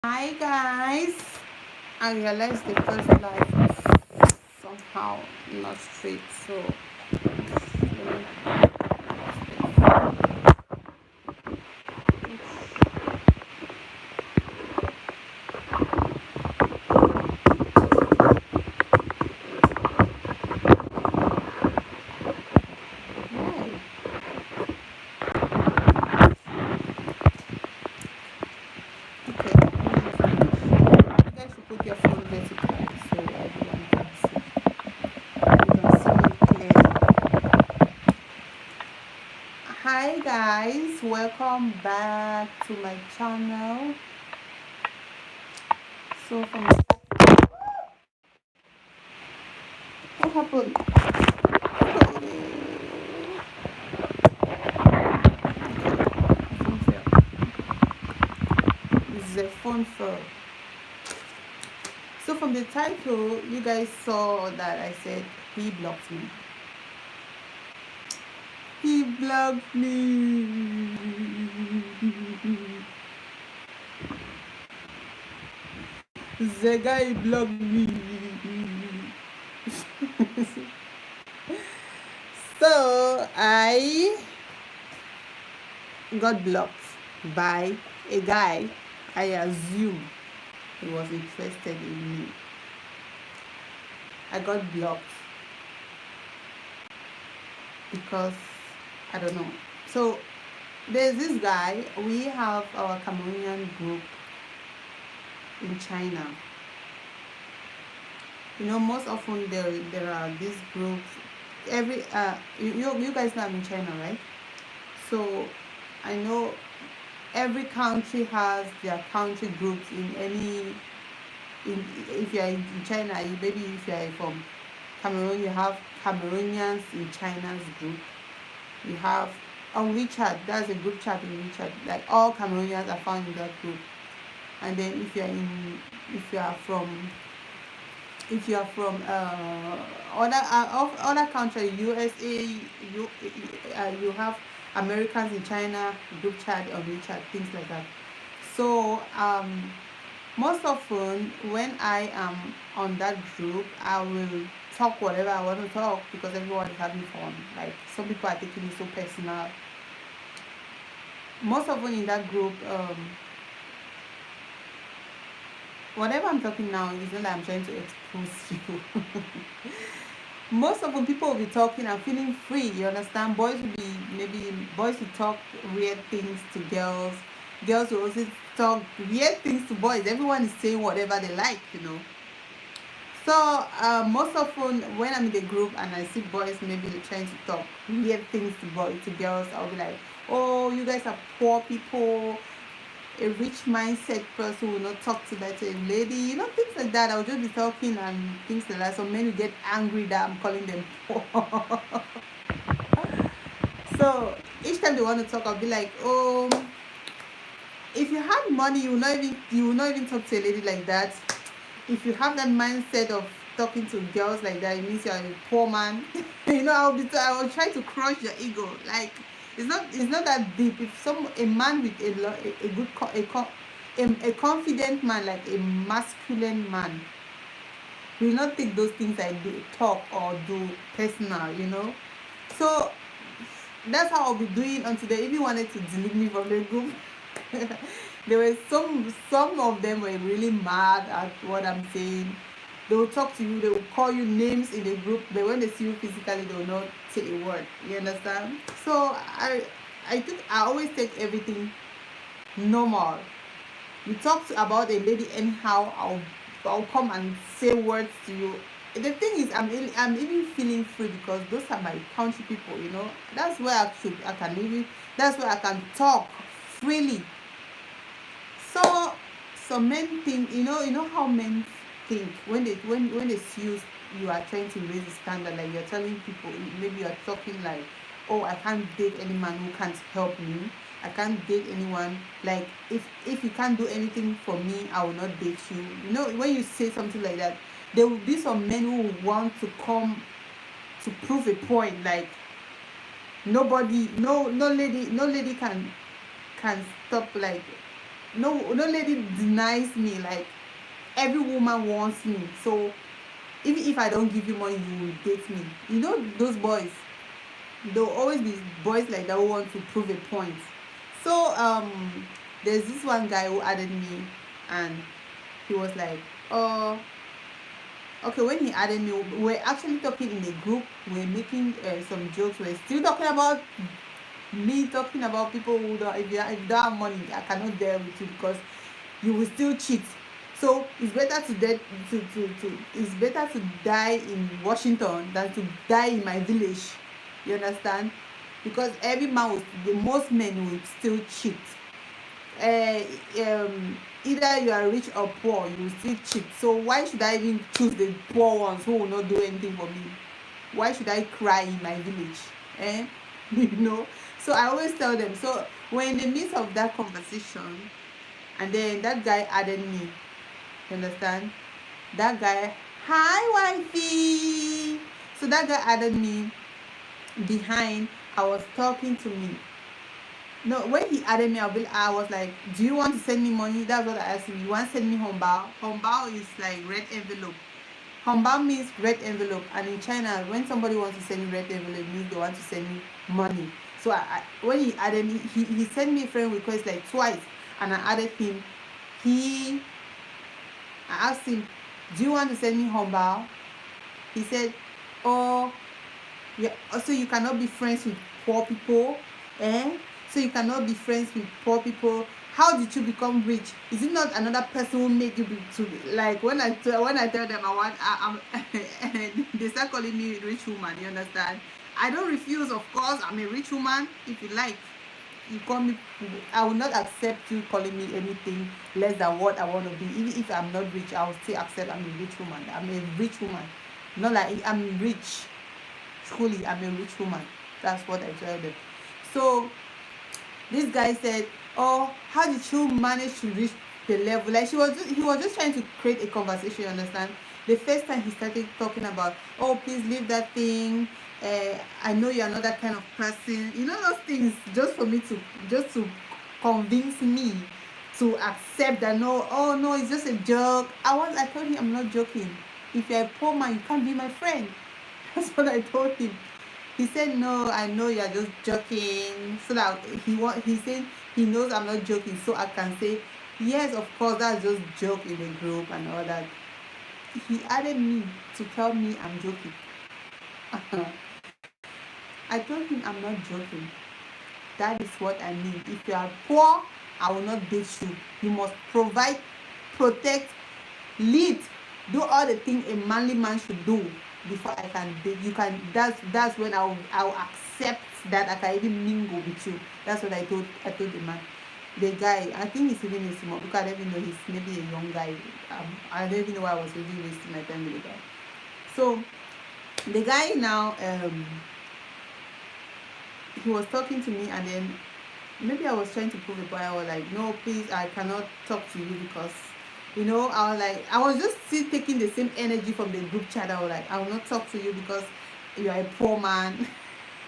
Hi guys, I realized the first life was somehow not straight, so yay. Okay, you guys should put your phone vertical so everyone can see. You can see me clearly. Hi guys, welcome back to my channel. So from the what happened? Phone fell. This is a phone fell. So from the title, you guys saw that I said he blocked me. He blocked me. The guy blocked me. So I got blocked by a guy I assume he was interested in me. I got blocked because I don't know. So there's this guy, we have our Cameroonian group in China. You know, most often there are these groups. Every you guys know I'm in China, right? So I know every country has their country groups in any. In if you are in China, maybe if you are from Cameroon, you have Cameroonians in China's group. You have on WeChat. That's a group chat in WeChat. Like all Cameroonians are found in that group. And then if you are from if you are from other country, USA, you have Americans in China, group chat or WeChat, things like that. So most often when I am on that group, I will talk whatever I want to talk because everyone is having fun. Like some people are taking it so personal. Most often in that group, whatever I'm talking now is not that I'm trying to expose people. Most of the people will be talking and feeling free, you understand? Boys will be maybe boys will talk weird things to girls. Girls will also talk weird things to boys. Everyone is saying whatever they like, you know. So most often when I'm in the group and I see boys maybe trying to talk weird things to boys to girls, I'll be like, oh, you guys are poor people. A rich mindset person will not talk to that lady, you know, things like that. I'll just be talking and things like that. So men will get angry that I'm calling them poor. So each time they want to talk, I'll be like, oh, if you had money, you will not even talk to a lady like that. If you have that mindset of talking to girls like that, it means you're a poor man. You know, I will try to crush your ego. Like it's not that deep. If a man with a good a confident man, like a masculine man, will not take those things I do talk or do personal, you know. So that's how I'll be doing until they even wanted to delete me from the group. There were some of them were really mad at what I'm saying. They will talk to you, they will call you names in the group, but when they see you physically, they will not say a word. You understand? So I think I always take everything normal. You talk about a lady anyhow, I'll come and say words to you. The thing is, I'm even feeling free because those are my country people. You know, that's where I can even that's where I can talk freely. So some men think, you know how men think when they see you are trying to raise a standard, like you're telling people, maybe you're talking like, oh, I can't date any man who can't help me. I can't date anyone. Like if you can't do anything for me, I will not date you. You know, when you say something like that, there will be some men who will want to come to prove a point. Like nobody, no lady can stop. Like no lady denies me. Like every woman wants me. So even if I don't give you money, you will date me. You know those boys. There'll always be boys like that who want to prove a point. So there's this one guy who added me, and he was like, oh, okay. When he added me, we're actually talking in a group. We're making some jokes. We're still talking about me, talking about people who don't. If you don't have money, I cannot deal with you because you will still cheat. So it's better it's better to die in Washington than to die in my village. You understand? Because every man will, the most men will still cheat. uh, Either you are rich or poor, you will still cheat. So why should I even choose the poor ones who will not do anything for me? Why should I cry in my village? Eh? You know. So I always tell them. So when in the midst of that conversation, and then that guy added me. You understand? That guy, hi wifey. So that guy added me behind. I was talking to me. No, when he added me, I was like, do you want to send me money? That's what I asked him. You want to send me hongbao? Hongbao is like red envelope. Hongbao means red envelope. And in China, when somebody wants to send you red envelope, it means they want to send me money. So when he added me, he sent me a friend request like twice. And I added him. I asked him, do you want to send me hongbao? He said, oh, yeah, so you cannot be friends with poor people, eh? So you cannot be friends with poor people. How did you become rich? Is it not another person who made you like when I tell them I'm they start calling me rich woman. You understand? I don't refuse. Of course, I'm a rich woman. If you like, you call me. I will not accept you calling me anything less than what I want to be. Even if I'm not rich, I will still accept I'm a rich woman. I'm a rich woman. Not like I'm rich. Truly, I'm a rich woman. That's what I tell them. So this guy said, oh, how did you manage to reach the level? Like he was just trying to create a conversation, you understand? The first time he started talking about, oh, please leave that thing. I know you're not that kind of person. You know those things just for me to convince me to accept that no, oh no, it's just a joke. I told him I'm not joking. If you're a poor man, you can't be my friend. That's what I told him. He said, no, I know you're just joking. So that he said he knows I'm not joking. So I can say, yes, of course, that's just joke in the group and all that. He added me to tell me I'm joking. I told him I'm not joking. That is what I mean. If you are poor, I will not date you. You must provide, protect, lead, do all the things a manly man should do before I can date you. Can that's when I'll accept that I can even mingle with you. That's what I told the man. The guy, I think he's even a small because I don't even know he's maybe a young guy. I don't even know why I was really wasting my time with the guy. So the guy now he was talking to me, and then maybe I was trying to prove a point. I was like, no, please, I cannot talk to you because, you know, I was just still taking the same energy from the group chat. I was like, I will not talk to you because you are a poor man.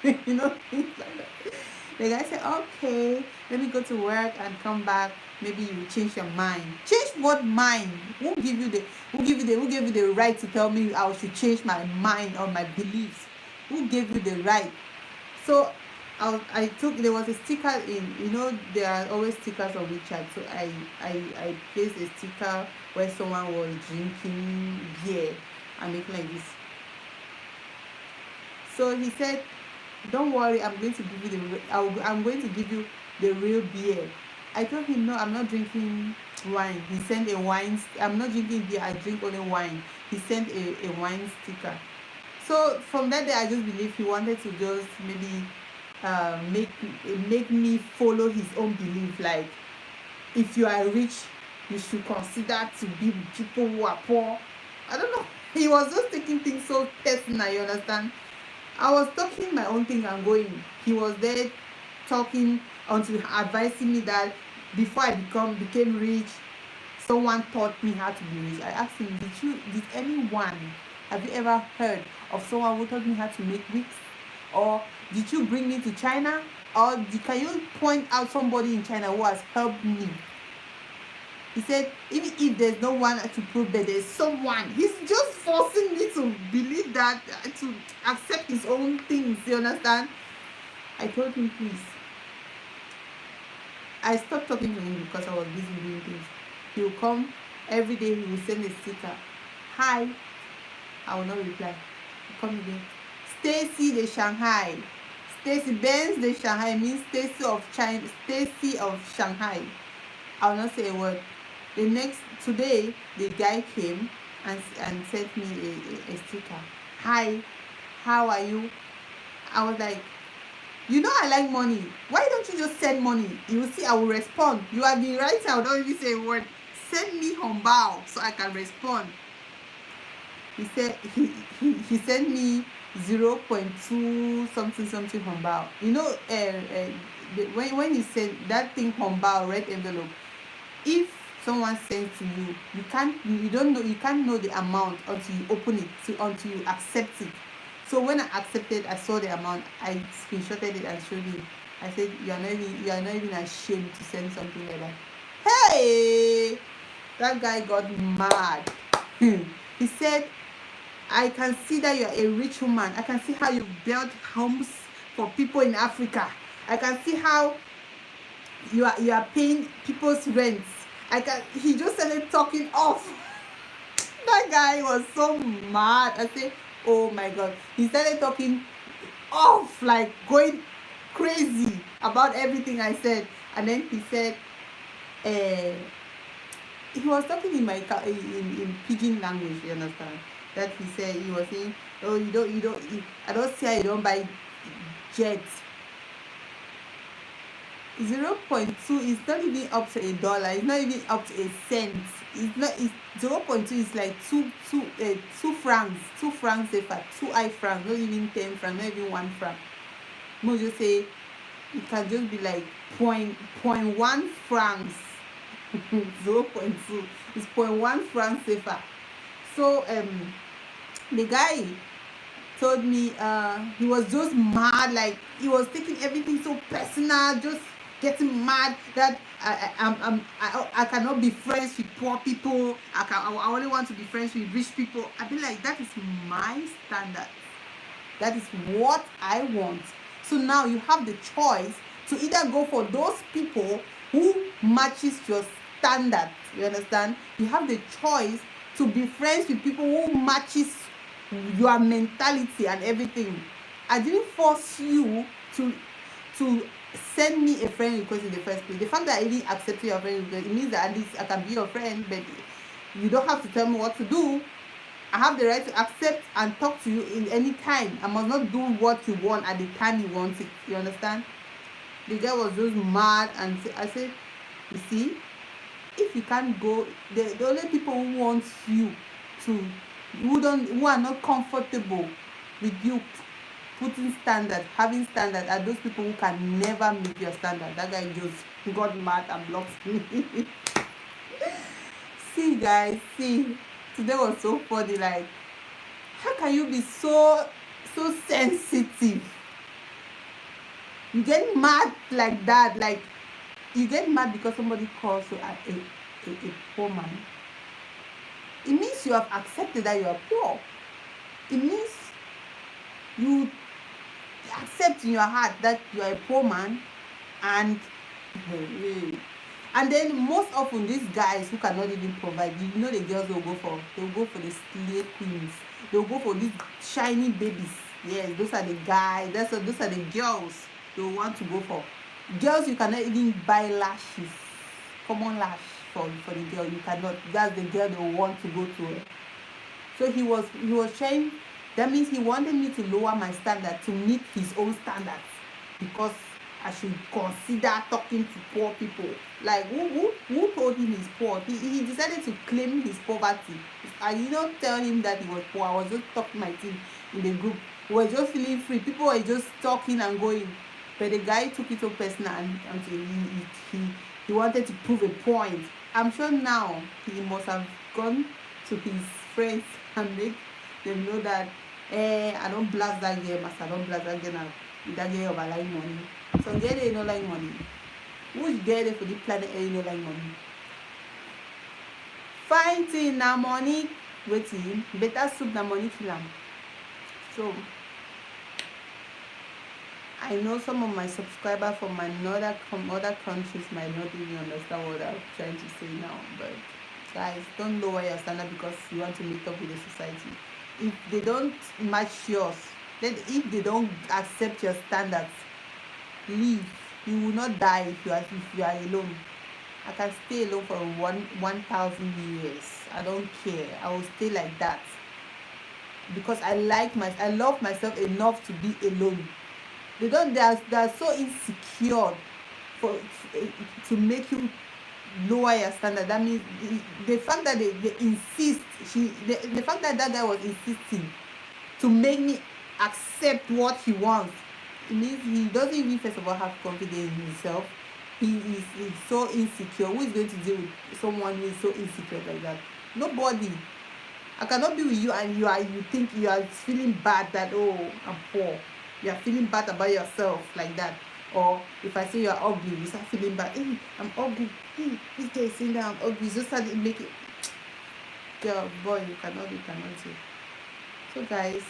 You know, things like that. The guy said, okay, let me go to work and come back. Maybe you will change your mind. Change what mind? Who gave you the right to tell me I should change my mind or my beliefs? Who gave you the right? So I took, there was a sticker in, you know, there are always stickers on WeChat. So I placed a sticker where someone was drinking beer and making like this. So he said, don't worry, I'm going to give you I'm going to give you the real beer. I told him, no, I'm not drinking wine. He sent a wine. I'm not drinking beer, I drink only wine. He sent a wine sticker. So from that day, I just believe he wanted to just maybe make me follow his own belief. Like, if you are rich, you should consider to be with people who are poor. I don't know. He was just taking things so personal, you understand? I was talking my own thing and going. He was there talking until advising me that before I became rich, someone taught me how to be rich. I asked him, did anyone, have you ever heard of someone who taught me how to make wigs? Or did you bring me to China? Or can you point out somebody in China who has helped me? He said, even if there's no one to prove, but there's someone. He's just forcing me to believe that, to accept his own things. You understand? I told him, please. I stopped talking to him because I was busy doing things. He will come every day. He will send a sticker. Hi. I will not reply. He'll come again. Stacy de Shanghai. Stacy Benz de Shanghai means Stacy of China. Stacy of Shanghai. I will not say a word. Today, the guy came and sent me a sticker. Hi, how are you? I was like, you know I like money. Why don't you just send money? You will see I will respond. You have been writing, I don't even say a word. Send me hongbao so I can respond. He said he sent me 0.2 something hongbao. You know, when he sent that thing hongbao, red envelope, if someone sends to you, you can't know the amount until you open it, until you accept it. So when I accepted, I saw the amount, I screenshotted it and showed him. I said, you are not even ashamed to send something like that. Hey, that guy got mad. He said, I can see that you are a rich woman. I can see how you built homes for people in Africa. I can see how you are paying people's rents. He just started talking off. That guy was so mad. I said, oh my God. He started talking off, like going crazy about everything I said. And then he said, he was talking in pidgin language, you understand? That he said, he was saying, oh, I don't see how you don't buy jets. 0.2 is not even up to $1. It's not even up to a cent. It's 0.2 is like two francs. 2 francs safer. 2 I francs, not even 10 francs, not even 1 franc. No, just say it can just be like 0.1 francs. 0.2 is 0.1 francs safer. So the guy told me he was just mad, like he was taking everything so personal, just getting mad that I cannot be friends with poor people. I only want to be friends with rich people. I be like, that is my standard. That is what I want. So now you have the choice to either go for those people who matches your standard. You understand? You have the choice to be friends with people who matches your mentality and everything. I didn't force you to send me a friend request in the first place. The fact that I didn't accept your friend request, it means that at least I can be your friend, but you don't have to tell me what to do. I have the right to accept and talk to you in any time. I must not do what you want at the time you want it. You understand? The guy was just mad, and I said, you see, if you can't go, the only people who want you to, who are not comfortable with you putting standard, having standard, are those people who can never meet your standard. That guy just got mad and blocked me. See guys, see, today was so funny. Like, how can you be so sensitive? You get mad like that. Like, you get mad because somebody calls you a poor man. It means you have accepted that you are poor. It means you accept in your heart that you are a poor man. And then most often these guys who cannot even provide, you know, the girls they'll go for the slave queens. They'll go for these shiny babies. Yes, those are the guys. Those are the girls they want to go for. Girls, you cannot even buy lashes, common lash for the girl. You cannot. That's the girl they want to go to. So he was trying. That means he wanted me to lower my standard to meet his own standards, because I should consider talking to poor people. Like, who told him he's poor? He decided to claim his poverty. I did not tell him that he was poor. I was just talking my thing in the group. We were just feeling free. People were just talking and going. But the guy took it so personal, until he wanted to prove a point. I'm sure now he must have gone to his friends and make them know that I don't blast that girl, master. I don't blast that girl now. That girl over like money. Some girl they don't like money. Which girl they for the planet they don't like money? fine thing na money wetin better soup na money kill am. So I know some of my subscribers from other countries might not even understand what I'm trying to say now, but guys, don't lower your standard because you want to meet up with the society. If they don't match yours, then if they don't accept your standards, leave. You will not die if you are alone. I can stay alone for 1,000 years. I don't care. I will stay like that because I love myself enough to be alone. They are so insecure to make you lower your standard. That means the fact that they insist, the fact that guy was insisting to make me accept what he wants, it means he doesn't even first of all have confidence in himself. He's so insecure. Who is going to deal with someone who is so insecure like that? Nobody. I cannot be with you and you think you are feeling bad that, oh, I'm poor. You are feeling bad about yourself like that. Or if I say you are ugly, you start feeling bad. Hey, I'm ugly. Hey, this guy is saying that I'm ugly. You just start making, girl, boy, you cannot do. So guys,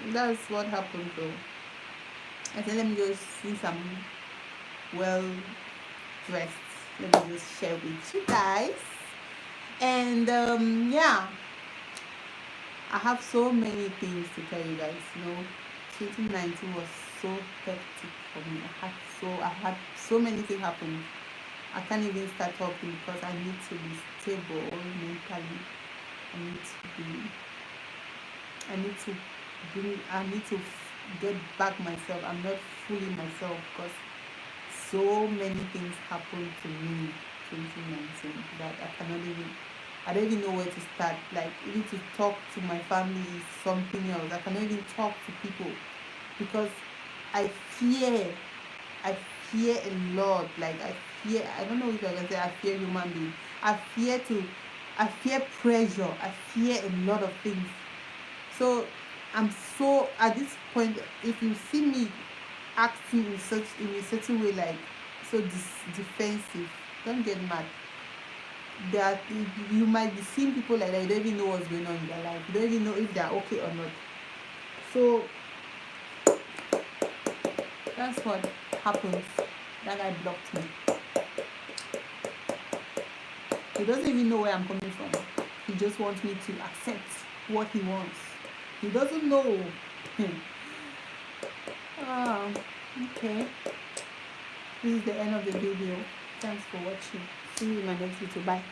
that's what happened though. I said, let me just see some well dressed. Let me just share with you guys. And yeah, I have so many things to tell you guys. 2019 was so hectic for me. I had so many things happen. I can't even start talking because I need to be stable mentally. I need to get back myself. I'm not fooling myself because so many things happened to me 2019 that I don't even know where to start. Like, even to talk to my family is something else. I cannot even talk to people because I fear a lot. Like, I don't know if I can say I fear human beings. I fear pressure. I fear a lot of things. So I'm so, at this point, if you see me acting in a certain way, like so defensive, don't get mad. That you might be seeing people like that, you don't even know what's going on in their life. You don't even know if they're okay or not. So that's what happens. That guy blocked me. He doesn't even know where I'm coming from. He just wants me to accept what he wants. He doesn't know. Okay. This is the end of the video. Thanks for watching. See you in my next video. Bye.